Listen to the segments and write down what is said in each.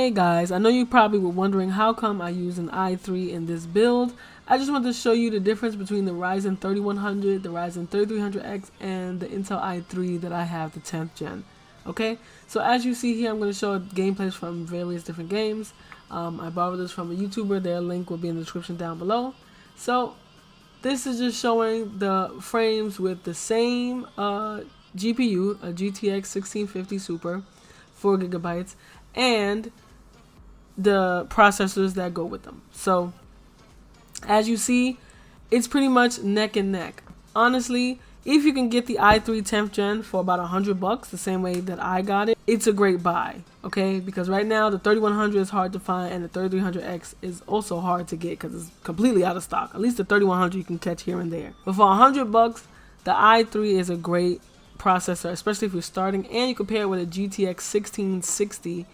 Hey guys, I know you probably were wondering how come I use an i3 in this build. I just wanted to show you the difference between the Ryzen 3100, the Ryzen 3300X, and the Intel i3 that I have, the 10th gen. Okay, so as you see here, I'm going to show gameplays from various different games. I borrowed this from a YouTuber. Their link will be in the description down below. So this is just showing the frames with the same GPU, a GTX 1650 Super, 4 gigabytes, and the processors that go with them. So as you see, it's pretty much neck and neck. Honestly, if you can get the i3 10th gen for about $100, the same way that I got it, it's a great buy, okay? Because right now the 3100 is hard to find, and the 3300X is also hard to get because it's completely out of stock. At least the 3100 you can catch here and there. But for $100, the i3 is a great processor, especially if you're starting, and you compare it with a GTX 1660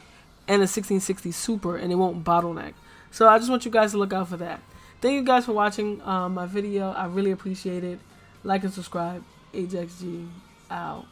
and a 1660 Super, and it won't bottleneck. So I just want you guys to look out for that. Thank you guys for watching my video. I really appreciate it. Like and subscribe. Ajaxx out.